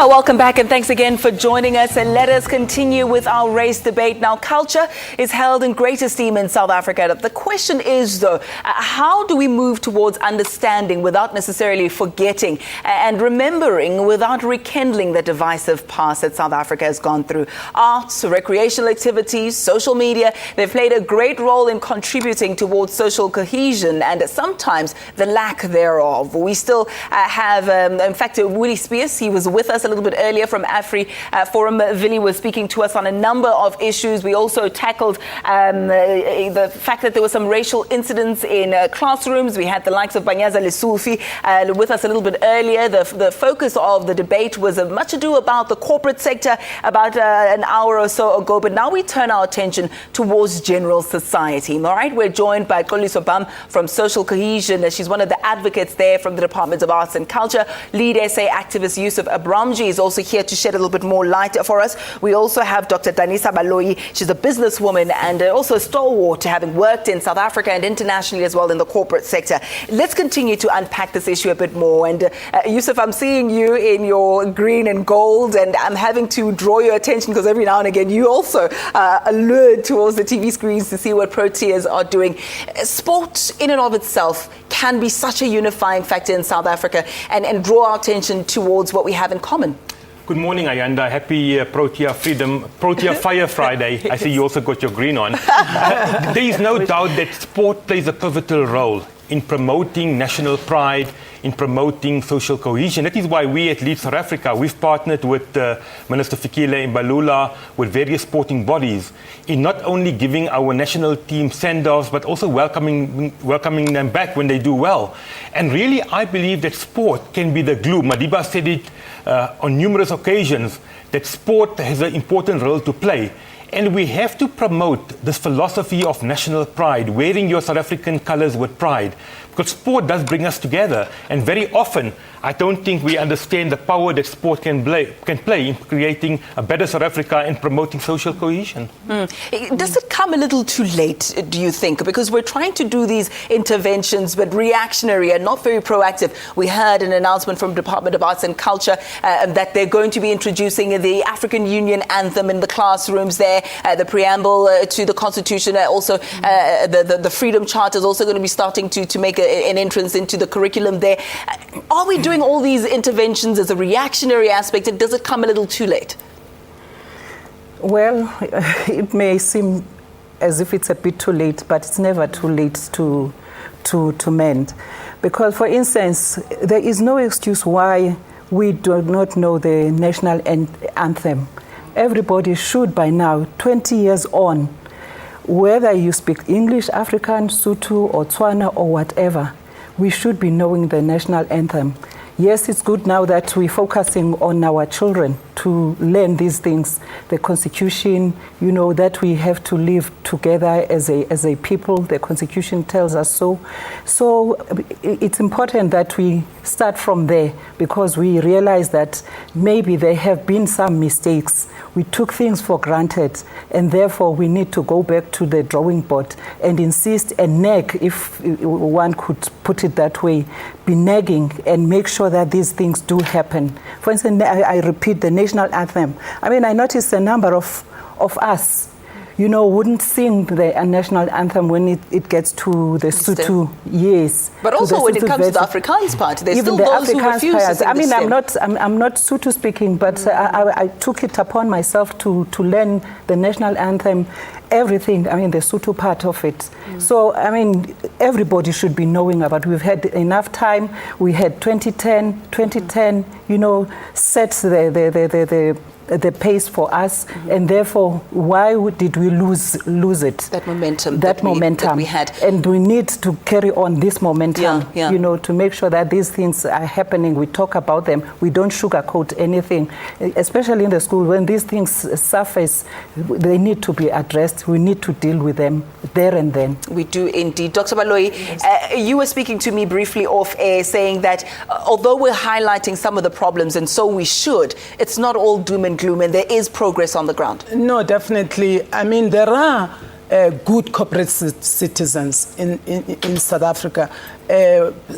Welcome back and thanks again for joining us, and let us continue with our race debate. Now, culture is held in great esteem in South Africa. The question is, though, how do we move towards understanding without necessarily forgetting and remembering without rekindling the divisive past that South Africa has gone through? Arts, recreational activities, social media, they've played a great role in contributing towards social cohesion and sometimes the lack thereof. We still have, in fact, Willie Spears, he was with us a little bit earlier from Afri Forum. Willie was speaking to us on a number of issues. We also tackled the fact that there were some racial incidents in classrooms. We had the likes of Banyaza Lesufi with us a little bit earlier. The focus of the debate was much ado about the corporate sector about an hour or so ago, but now we turn our attention towards general society. All right, we're joined by Xoliso Bam from Social Cohesion. She's one of the advocates there from the Department of Arts and Culture. Lead SA activist Yusuf Abramji is also here to shed a little bit more light for us. We also have Dr. Danisa Baloyi. She's a businesswoman and also a stalwart, having worked in South Africa and internationally as well in the corporate sector. Let's continue to unpack this issue a bit more. And Yusuf, I'm seeing you in your green and gold, and I'm having to draw your attention because every now and again you also allude towards the TV screens to see what Proteas are doing. Sport in and of itself can be such a unifying factor in South Africa and draw our attention towards what we have in common. Good morning, Ayanda. Happy Protea Fire Friday. I see you also got your green on. There is no doubt that sport plays a pivotal role in promoting national pride, in promoting social cohesion. That is why we at Lead South Africa, we've partnered with Minister Fikile Mbalula, with various sporting bodies, in not only giving our national team send-offs, but also welcoming them back when they do well. And really, I believe that sport can be the glue. Madiba said it on numerous occasions, that sport has an important role to play. And we have to promote this philosophy of national pride, wearing your South African colors with pride. Because sport does bring us together. And very often, I don't think we understand the power that sport can play in creating a better South Africa and promoting social cohesion. Does it come a little too late, do you think? Because we're trying to do these interventions, but reactionary and not very proactive. We heard an announcement from Department of Arts and Culture that they're going to be introducing the African Union anthem in the classrooms there, the preamble to the Constitution, also the Freedom Charter is also going to be starting to make an entrance into the curriculum there. Are we doing all these interventions as a reactionary aspect, and does it come a little too late? Well, it may seem as if it's a bit too late, but it's never too late to mend. Because, for instance, there is no excuse why we do not know the national anthem. Everybody should by now, 20 years on, whether you speak English, African, Sotho, or Tswana, or whatever, we should be knowing the national anthem. Yes, it's good now that we're focusing on our children to learn these things, the Constitution, you know, that we have to live together as a people. The Constitution tells us so. So it's important that we start from there, because we realize that maybe there have been some mistakes. We took things for granted, and therefore we need to go back to the drawing board and insist and nag, if one could put it that way, be nagging and make sure that these things do happen. For instance, I repeat the national anthem. I mean, I noticed a number of us, you know, wouldn't sing the national anthem when it gets to the Sotho, yes. But also when it comes to the Afrikaans part, there's even still the those who Afrikaans refuse to sing. I mean, I'm not Sotho speaking, but I took it upon myself to learn the national anthem, everything, I mean, the Sotho part of it. So, I mean, everybody should be knowing about it. We've had enough time. We had 2010, you know, set the pace for us, and therefore, why did we lose it? That momentum. That we had. And we need to carry on this momentum, you know, to make sure that these things are happening. We talk about them. We don't sugarcoat anything, especially in the school. When these things surface, they need to be addressed. We need to deal with them there and then. We do indeed. Dr. Baloyi, you were speaking to me briefly off air, saying that although we're highlighting some of the problems, and so we should, it's not all doom and gloom, and there is progress on the ground. No, definitely. I mean, there are good corporate citizens in South Africa.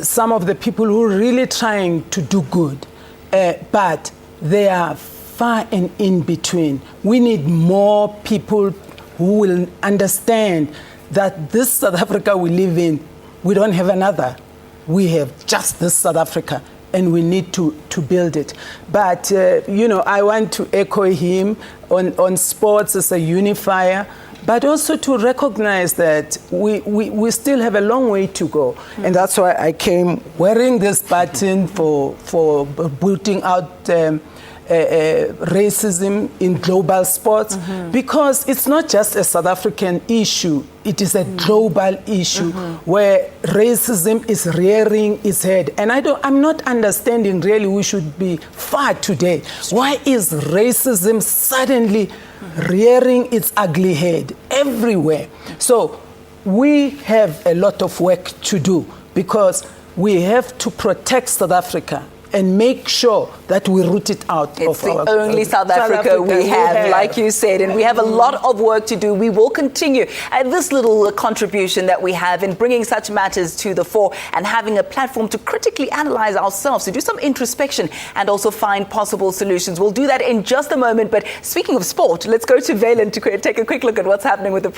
Some of the people who are really trying to do good, but they are far and in between. We need more people who will understand that this South Africa we live in, we don't have another. We have just this South Africa, and we need to build it. But, I want to echo him on sports as a unifier, but also to recognize that we still have a long way to go. And that's why I came wearing this button for booting out racism in global sports, because it's not just a South African issue, it is a global issue where racism is rearing its head. And I'm not understanding really, we should be far today. Why is racism suddenly rearing its ugly head everywhere? So we have a lot of work to do, because we have to protect South Africa and make sure that we root it out. It's the only South Africa we have, like you said, and we have a lot of work to do. We will continue this little contribution that we have in bringing such matters to the fore and having a platform to critically analyze ourselves, to do some introspection and also find possible solutions. We'll do that in just a moment. But speaking of sport, let's go to Valen to take a quick look at what's happening with the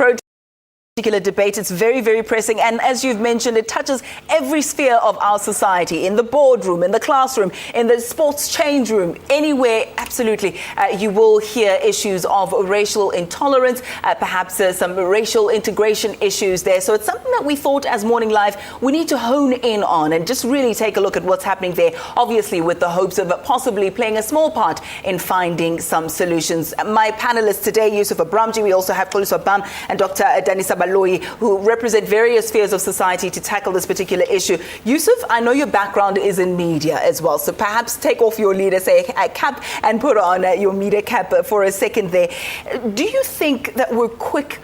particular debate. It's very, very pressing, and as you've mentioned, it touches every sphere of our society, in the boardroom, in the classroom, in the sports change room, anywhere. Absolutely, you will hear issues of racial intolerance, perhaps some racial integration issues there. So it's something that we thought as Morning Live we need to hone in on and just really take a look at what's happening there, obviously with the hopes of possibly playing a small part in finding some solutions. My panelists today, Yusuf Abramji, we also have Xoliso Bam and Dr. Danisa who represent various spheres of society to tackle this particular issue. Yusuf, I know your background is in media as well, so perhaps take off your leader cap and put on your media cap for a second there. Do you think that we're quick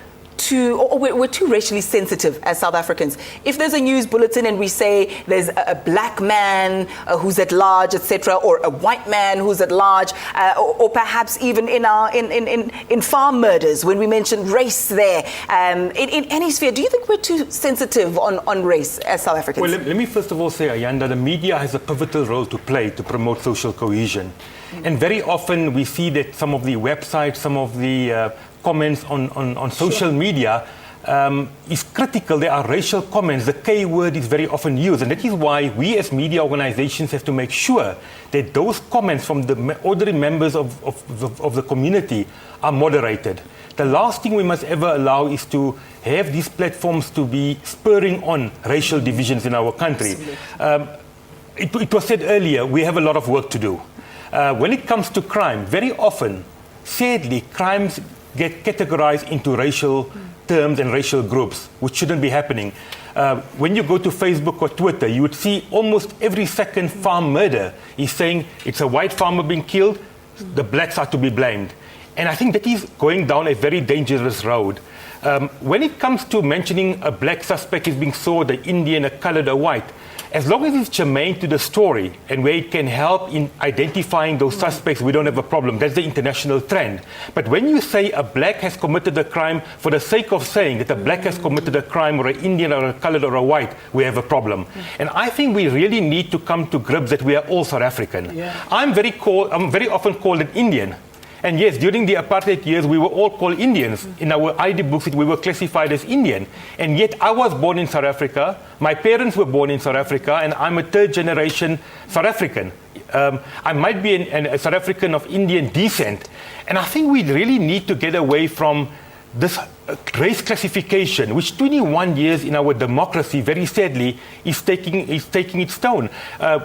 or we're too racially sensitive as South Africans? If there's a news bulletin and we say there's a black man who's at large, etc., or a white man who's at large, or perhaps even in farm murders, when we mention race there, in any sphere, do you think we're too sensitive on race as South Africans? Well, let me first of all say, Ayanda, the media has a pivotal role to play to promote social cohesion. And very often we see that some of the websites, some of the comments on social media is critical. There are racial comments. The K word is very often used. And that is why we as media organizations have to make sure that those comments from the ordinary members of the community are moderated. The last thing we must ever allow is to have these platforms to be spurring on racial divisions in our country. It was said earlier, we have a lot of work to do. When it comes to crime, very often, sadly, crimes get categorized into racial terms and racial groups, which shouldn't be happening. When you go to Facebook or Twitter, you would see almost every second farm murder is saying it's a white farmer being killed, the blacks are to be blamed. And I think that is going down a very dangerous road. When it comes to mentioning a black suspect is being sold, an Indian, a colored, a white, as long as it's germane to the story and where it can help in identifying those suspects, we don't have a problem. That's the international trend. But when you say a black has committed a crime for the sake of saying that a black has committed a crime, or an Indian or a colored or a white, we have a problem. And I think we really need to come to grips that we are all South African. Yeah. I'm very often called an Indian. And yes, during the apartheid years, we were all called Indians. In our ID books, we were classified as Indian. And yet I was born in South Africa. My parents were born in South Africa, and I'm a third generation South African. I might be a South African of Indian descent. And I think we really need to get away from this race classification, which 21 years in our democracy, very sadly, is taking its toll.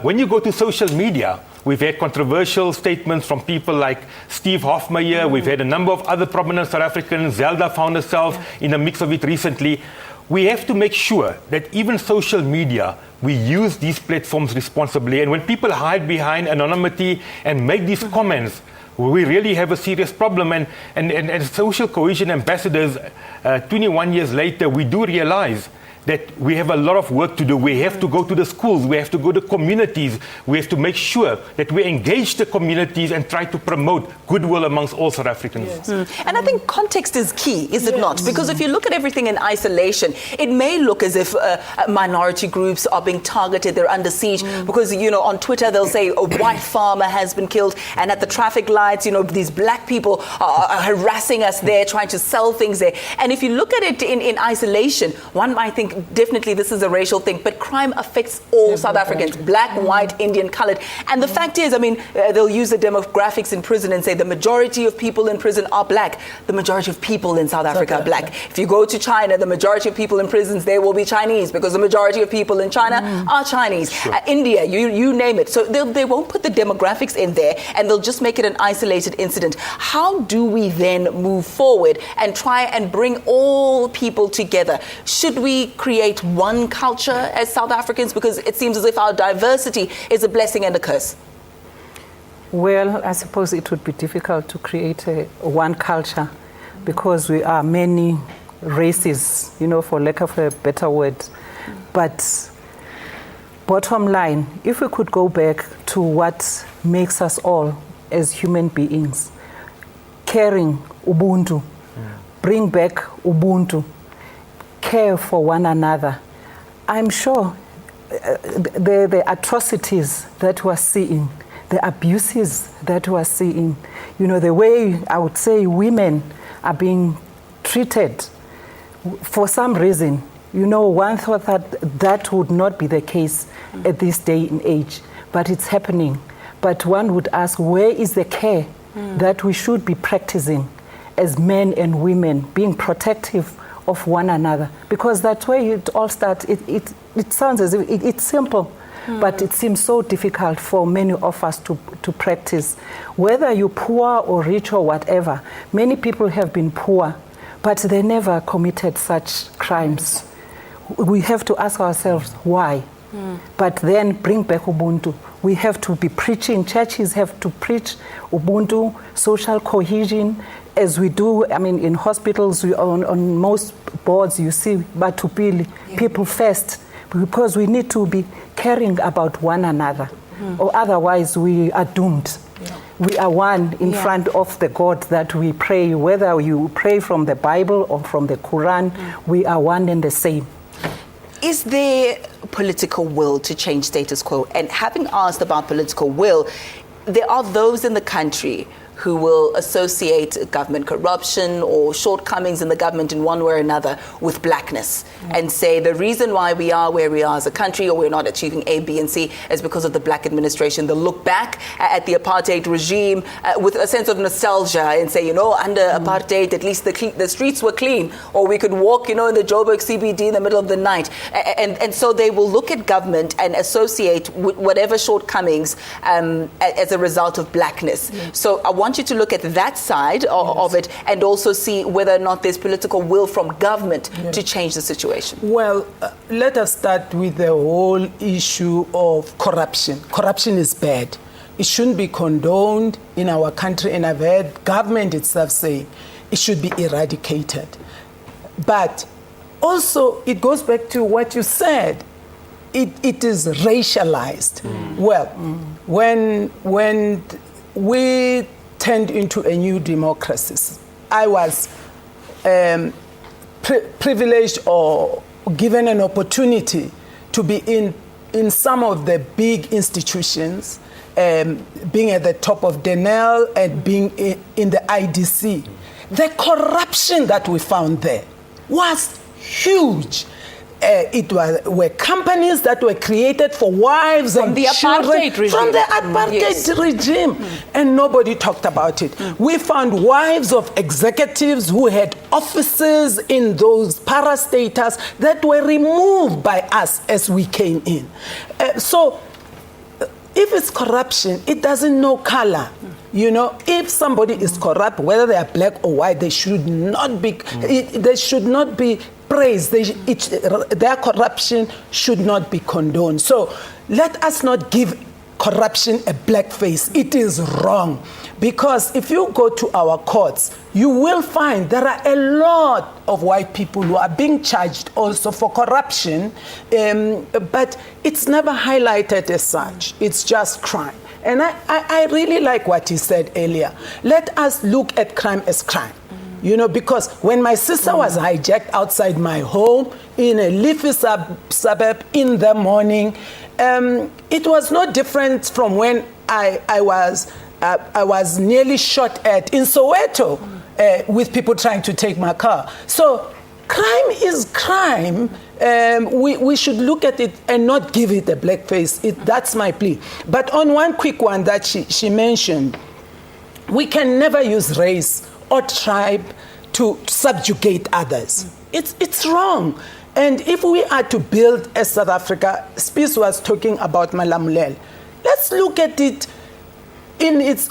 When you go to social media, we've had controversial statements from people like Steve Hofmeyer. We've had a number of other prominent South Africans. Zelda found herself in a mix of it recently. We have to make sure that even social media, we use these platforms responsibly. And when people hide behind anonymity and make these comments, we really have a serious problem. And social cohesion ambassadors, 21 years later, we do realize that we have a lot of work to do. We have to go to the schools, we have to go to communities, we have to make sure that we engage the communities and try to promote goodwill amongst all South Africans. Yes. And I think context is key, is it not? Because if you look at everything in isolation, it may look as if minority groups are being targeted, they're under siege, because, you know, on Twitter they'll say a white farmer has been killed, and at the traffic lights, you know, these black people are harassing us there, trying to sell things there. And if you look at it in isolation, one might think definitely this is a racial thing, but crime affects all South Africans, black, white, Indian, colored. And the fact is, I mean, they'll use the demographics in prison and say the majority of people in prison are black. The majority of people in South Africa are black. If you go to China, the majority of people in prisons there will be Chinese, because the majority of people in China are Chinese. Sure. India, you name it. So they won't put the demographics in there, and they'll just make it an isolated incident. How do we then move forward and try and bring all people together? Should we create one culture as South Africans? Because it seems as if our diversity is a blessing and a curse. Well, I suppose it would be difficult to create one culture, because we are many races, you know, for lack of a better word. But bottom line, if we could go back to what makes us all as human beings, caring, Ubuntu, bring back Ubuntu, care for one another, I'm sure the atrocities that we're seeing, the abuses that we're seeing, you know, the way I would say women are being treated, for some reason, you know, one thought that that would not be the case at this day and age, but it's happening. But one would ask, where is the care that we should be practicing as men and women, being protective of one another? Because that's where it all starts. It sounds as if it's simple, but it seems so difficult for many of us to practice. Whether you're poor or rich or whatever, many people have been poor, but they never committed such crimes. We have to ask ourselves why. But then bring back Ubuntu. We have to be preaching, churches have to preach Ubuntu, social cohesion, as we do, I mean, in hospitals, on most boards, you see Batupili, people first, because we need to be caring about one another, or otherwise we are doomed. We are one in front of the God that we pray, whether you pray from the Bible or from the Quran, we are one and the same. Is there political will to change status quo? And having asked about political will, there are those in the country who will associate government corruption or shortcomings in the government in one way or another with blackness, and say the reason why we are where we are as a country, or we're not achieving A, B, and C, is because of the black administration. They'll look back at the apartheid regime with a sense of nostalgia and say, you know, under apartheid, at least the streets were clean, or we could walk, you know, in the Joburg CBD in the middle of the night. And so they will look at government and associate whatever shortcomings as a result of blackness. So I want you to look at that side of it, and also see whether or not there's political will from government to change the situation. Well, let us start with the whole issue of corruption. Corruption is bad. It shouldn't be condoned in our country, and I've heard government itself saying it should be eradicated. But also, it goes back to what you said. It is racialized. Well, when we turned into a new democracy, I was privileged or given an opportunity to be in some of the big institutions, being at the top of Denel and being in the IDC. The corruption that we found there was huge. Were companies that were created for wives and children from the apartheid regime, and nobody talked about it. We found wives of executives who had offices in those parastatals that were removed by us as we came in. So if it's corruption, it doesn't know color. You know, if somebody is corrupt, whether they are black or white, they should not be. They should not be praised. Their corruption should not be condoned. So let us not give corruption a blackface. It is wrong. Because if you go to our courts, you will find there are a lot of white people who are being charged also for corruption, but it's never highlighted as such. It's just crime. And I really like what he said earlier. Let us look at crime as crime. You know, because when my sister was hijacked outside my home in a leafy suburb in the morning, it was no different from when I was nearly shot at in Soweto with people trying to take my car. So crime is crime. We should look at it and not give it a blackface. That's my plea. But on one quick one that she mentioned, we can never use race or tribe to subjugate others. It's wrong. And if we are to build a South Africa, Spies was talking about Malamulele. Let's look at it in its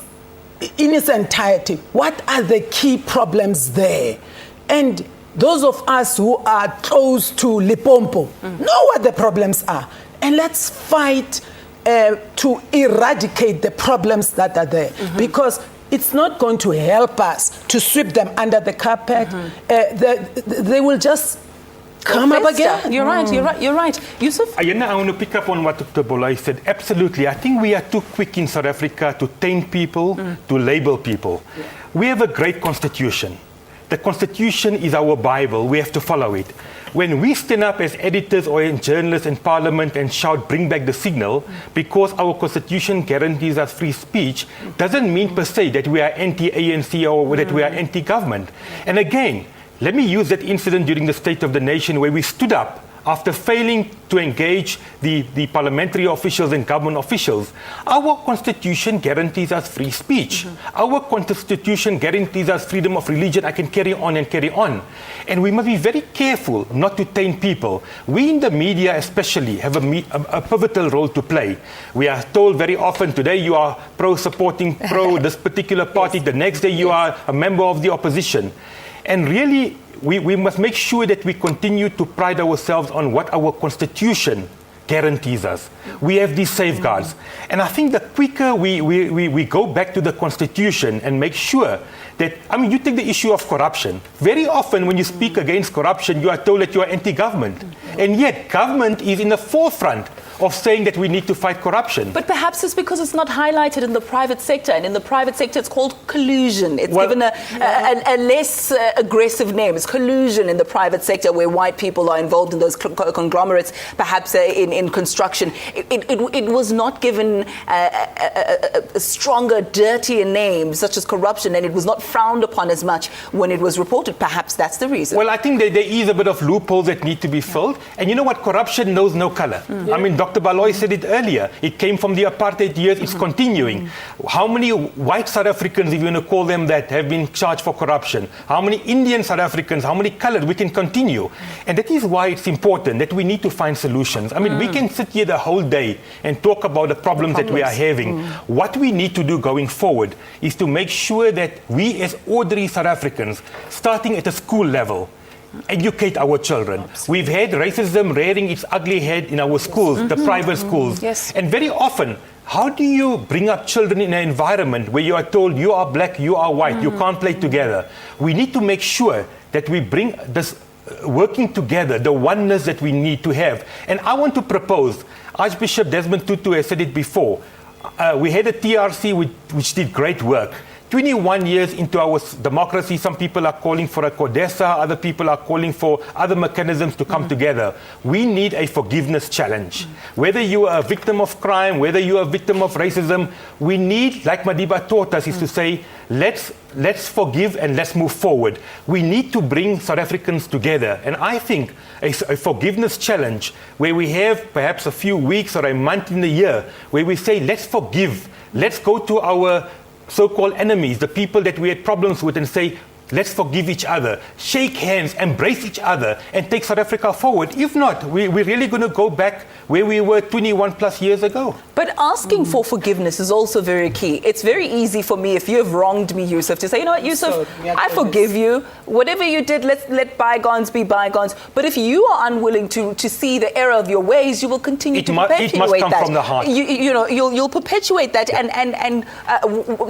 entirety. What are the key problems there? And those of us who are close to Limpopo know what the problems are. And let's fight to eradicate the problems that are there. Because it's not going to help us to sweep them under the carpet. They will just come up again. You're right. Yusuf? Ayanda, I want to pick up on what Dr. Bolai said. Absolutely. I think we are too quick in South Africa to taint people, to label people. Yeah. We have a great constitution. The constitution is our Bible. We have to follow it. When we stand up as editors or journalists in parliament and shout, bring back the signal, because our constitution guarantees us free speech, doesn't mean per se that we are anti-ANC or that we are anti-government. And again, let me use that incident during the State of the Nation where we stood up after failing to engage the parliamentary officials and government officials. Our constitution guarantees us free speech. Our constitution guarantees us freedom of religion. I can carry on and carry on. And we must be very careful not to taint people. We in the media especially have a pivotal role to play. We are told very often, today you are supporting this particular party, the next day you are a member of the opposition. And really, we must make sure that we continue to pride ourselves on what our constitution guarantees us. We have these safeguards. And I think the quicker we go back to the constitution and make sure that, I mean, you take the issue of corruption. Very often when you speak against corruption, you are told that you are anti-government. And yet government is in the forefront of saying that we need to fight corruption. But perhaps it's because it's not highlighted in the private sector, and in the private sector it's called collusion. It's given a less aggressive name. It's collusion in the private sector, where white people are involved in those conglomerates, perhaps in construction. It was not given a stronger, dirtier name, such as corruption, and it was not frowned upon as much when it was reported. Perhaps that's the reason. Well, I think there is a bit of loopholes that need to be filled. And you know what? Corruption knows no color. I mean, Dr. Baloy said it earlier. It came from the apartheid years. It's continuing. How many white South Africans, if you want to call them that, have been charged for corruption? How many Indian South Africans? How many colored? We can continue. And that is why it's important that we need to find solutions. I mean, we can sit here the whole day and talk about the problems that we are having. What we need to do going forward is to make sure that we as ordinary South Africans, starting at the school level, educate our children. We've had racism rearing its ugly head in our schools, the private schools. Yes. And very often, how do you bring up children in an environment where you are told you are black, you are white, you can't play together? We need to make sure that we bring this working together, the oneness that we need to have. And I want to propose, Archbishop Desmond Tutu has said it before, we had a TRC which did great work. 21 years into our democracy, some people are calling for a CODESA, other people are calling for other mechanisms to come together. We need a forgiveness challenge. Whether you are a victim of crime, whether you are a victim of racism, we need, like Madiba taught us, is to say, let's forgive and let's move forward. We need to bring South Africans together. And I think a forgiveness challenge where we have perhaps a few weeks or a month in the year where we say, let's forgive, let's go to our so-called enemies, the people that we had problems with, and say, Let's forgive each other, shake hands, embrace each other, and take South Africa forward. If not, we're really going to go back where we were 21 plus years ago. But asking for forgiveness is also very key. It's very easy for me, if you have wronged me, Yusuf, to say, you know what, Yusuf, I forgive you. Whatever you did, let bygones be bygones. But if you are unwilling to see the error of your ways, you will continue to perpetuate it must come that. from the heart. You'll perpetuate that. And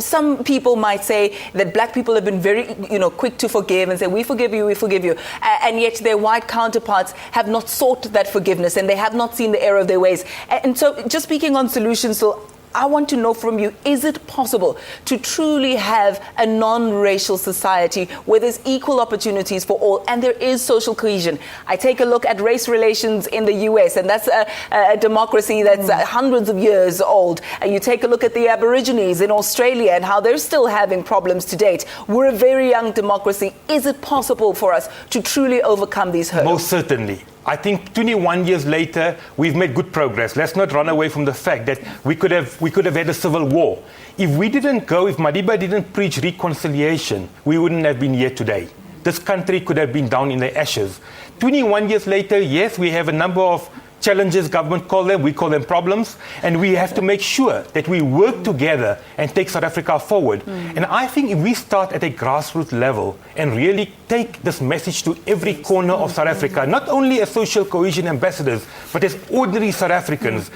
some people might say that black people have been very, quick to forgive and say, we forgive you, we forgive you. And yet their white counterparts have not sought that forgiveness and they have not seen the error of their ways. And so just speaking on solutions, so I want to know from you, is it possible to truly have a non-racial society where there's equal opportunities for all and there is social cohesion? I take a look at race relations in the US, and that's a democracy that's hundreds of years old. And you take a look at the Aborigines in Australia and how they're still having problems to date. We're a very young democracy. Is it possible for us to truly overcome these hurdles? Most certainly. I think 21 years later, we've made good progress. Let's not run away from the fact that we could have had a civil war. If Madiba didn't preach reconciliation, we wouldn't have been here today. This country could have been down in the ashes. 21 years later, yes, we have a number of challenges, government call them, we call them problems, and we have to make sure that we work together and take South Africa forward. And I think if we start at a grassroots level and really take this message to every corner of South Africa, not only as social cohesion ambassadors, but as ordinary South Africans,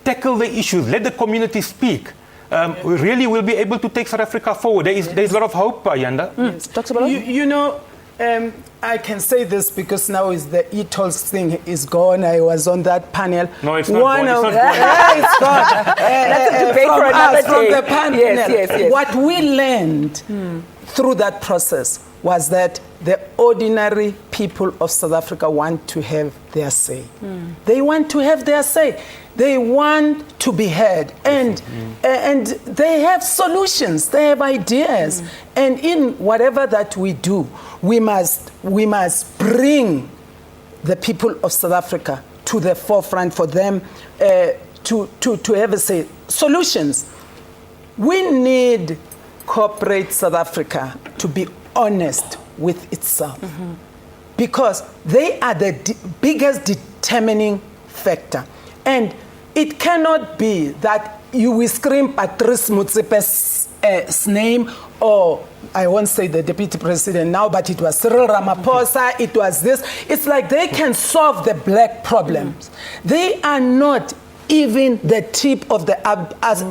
tackle the issues, let the community speak, we really will be able to take South Africa forward. There's a lot of hope, Ayanda. I can say this because now the e-tolls thing is gone. I was on that panel. No, it's not gone. It's gone. That's a debate for another day. From the panel. Yes. What we learned through that process was that the ordinary people of South Africa want to have their say. They want to have their say. They want to be heard, and they have solutions. They have ideas, and in whatever that we do, we must bring the people of South Africa to the forefront for them to have a say. Solutions. We need corporate South Africa to be honest with itself, because they are the biggest determining factor. And it cannot be that you will scream Patrice Motsepe's name, or I won't say the deputy president now, but it was Cyril Ramaphosa, it was this. It's like they can solve the black problems. They are not even the tip of the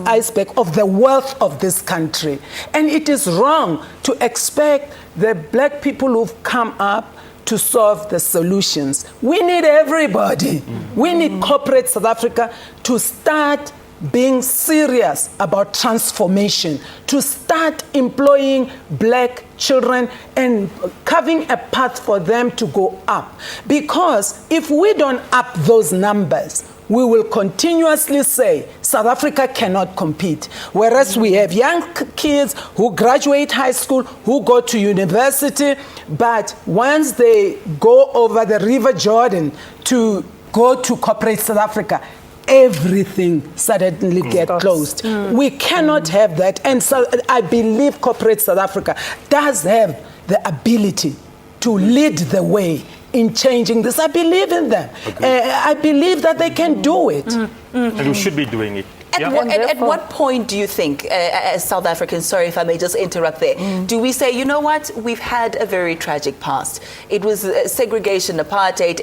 iceberg of the wealth of this country. And it is wrong to expect the black people who've come up to solve the solutions. We need everybody. We need corporate South Africa to start being serious about transformation, to start employing black children and carving a path for them to go up. Because if we don't up those numbers, we will continuously say South Africa cannot compete. Whereas we have young kids who graduate high school, who go to university, but once they go over the River Jordan to go to corporate South Africa, everything suddenly gets closed. We cannot have that. And so I believe corporate South Africa does have the ability to lead the way in changing this. I believe in them. I believe that they can do it. And we should be doing it. At what point do you think, as South Africans, sorry if I may just interrupt there, do we say, you know what, we've had a very tragic past. It was segregation, apartheid,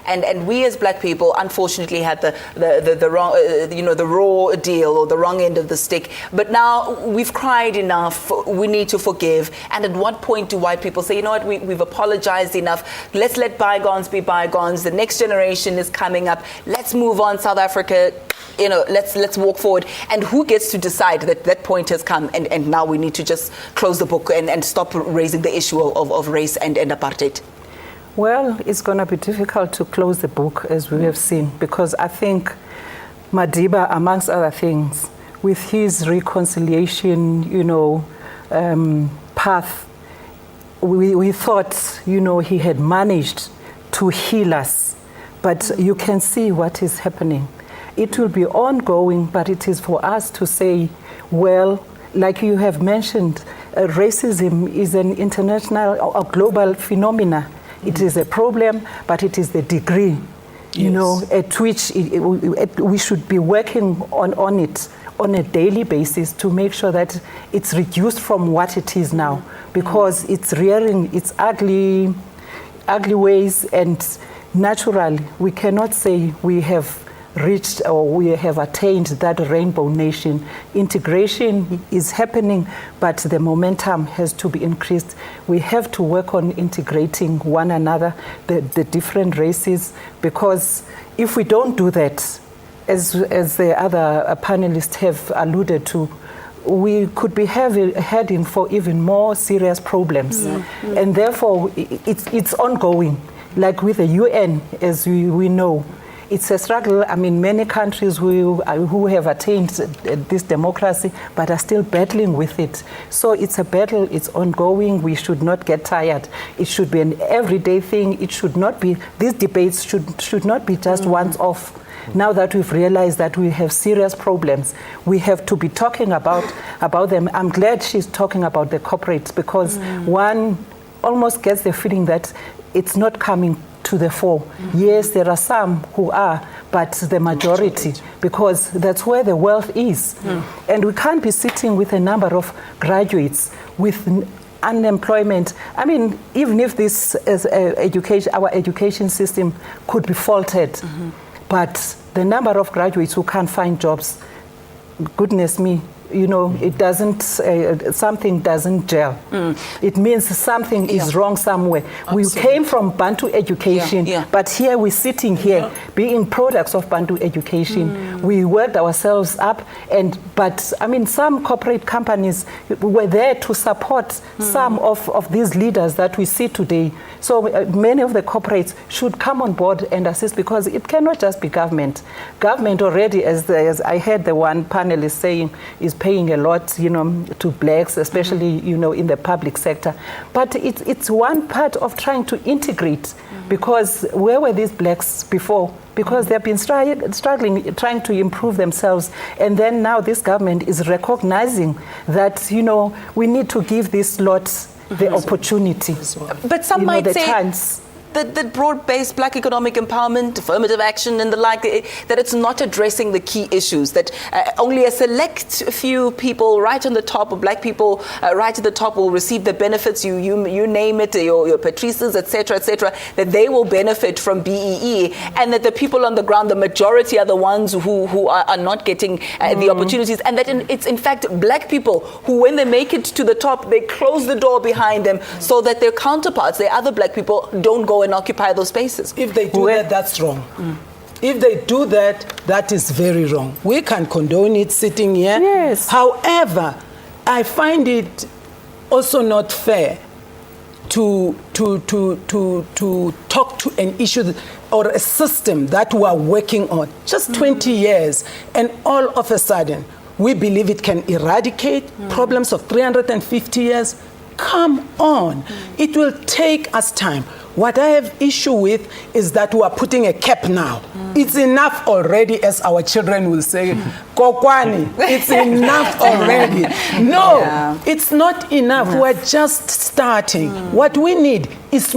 and we as black people unfortunately had the wrong, the raw deal or the wrong end of the stick. But now we've cried enough, we need to forgive. And at what point do white people say, you know what, we've apologized enough, let's let bygones be bygones, the next generation is coming up, let's move on, South Africa, let's walk forward. And who gets to decide that point has come and now we need to just close the book and stop raising the issue of race and apartheid? Well, it's going to be difficult to close the book, as we have seen, because I think Madiba, amongst other things, with his reconciliation, path, we thought, he had managed to heal us. But you can see what is happening. It will be ongoing, but it is for us to say, well, like you have mentioned, racism is an international or global phenomena. It is a problem, but it is the degree, you know, at which we should be working on it on a daily basis to make sure that it's reduced from what it is now, because it's rearing its ugly ways, and naturally we cannot say we have reached or we have attained that rainbow nation. Integration is happening, but the momentum has to be increased. We have to work on integrating one another, the different races, because if we don't do that, as the other panelists have alluded to, we could be heading for even more serious problems. And therefore, it's ongoing. Like with the UN, as we know, it's a struggle. I mean, many countries who have attained this democracy but are still battling with it. So it's a battle, it's ongoing. We should not get tired. It should be an everyday thing. It should not be, these debates should not be just once off. Now that we've realized that we have serious problems, we have to be talking about them. I'm glad she's talking about the corporates, because one almost gets the feeling that it's not coming to the fore. Yes, there are some who are, but the majority, because that's where the wealth is. And we can't be sitting with a number of graduates with unemployment. I mean, even if this is our education system could be faulted, but the number of graduates who can't find jobs, goodness me, you know, it doesn't, something doesn't gel. It means something is wrong somewhere. Absolutely. We came from Bantu education, but here we're sitting here being products of Bantu education. We worked ourselves up, but I mean, some corporate companies were there to support some of these leaders that we see today. So many of the corporates should come on board and assist, because it cannot just be government. Government already, as I heard the one panelist saying, is paying a lot, you know, to blacks, especially, you know, in the public sector. But it's one part of trying to integrate, because where were these blacks before? Because they've been struggling, trying to improve themselves. And then now this government is recognizing that, you know, we need to give these lots the opportunity. But some might say that broad-based black economic empowerment, affirmative action and the like, that it's not addressing the key issues, that only a select few people right on the top, or black people right at the top, will receive the benefits, you name it, your pt3s, etc., that they will benefit from BEE, and that the people on the ground, the majority, are the ones who are not getting the opportunities, and that it's in fact black people who, when they make it to the top, they close the door behind them so that their counterparts, the other black people, don't go and occupy those spaces. If they do that, that's wrong. If they do that, that is very wrong. We can condone it sitting here. Yes. However, I find it also not fair to talk to an issue or a system that we are working on just 20 years, and all of a sudden we believe it can eradicate problems of 350 years. Come on. It will take us time. What I have issue with is that we are putting a cap now. It's enough already, as our children will say. Kokwani, it's enough already. No, it's not enough. We're just starting. What we need is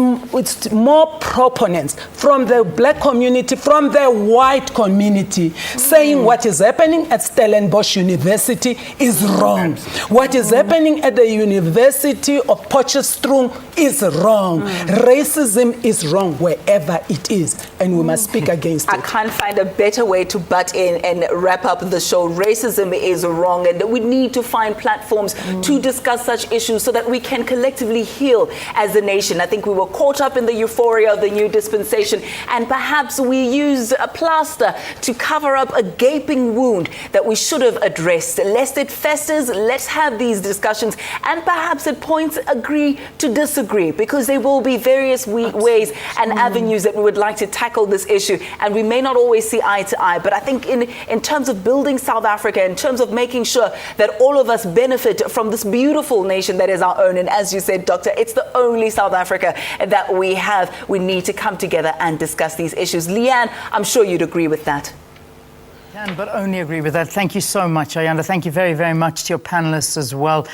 more proponents from the black community, from the white community, saying what is happening at Stellenbosch University is wrong. What is happening at the University of Potchefstroom is wrong. Racism is wrong wherever it is, and we must speak against it. I can't find a better way to butt in and wrap up the show. Racism is wrong, and we need to find platforms to discuss such issues so that we can collectively heal as a nation. I think we were caught up in the euphoria of the new dispensation, and perhaps we used a plaster to cover up a gaping wound that we should have addressed. Lest it festers, let's have these discussions, and perhaps at points agree to disagree, because there will be various ways and avenues that we would like to tackle this issue, and we may not always see eye to eye, but I think in terms of building South Africa, in terms of making sure that all of us benefit from this beautiful nation that is our own, and as you said, Doctor, it's the only South Africa that we have, we need to come together and discuss these issues. Leanne, I'm sure you'd agree with that. Can but only agree with that. Thank you so much, Ayanda. Thank you very, very much to your panelists as well.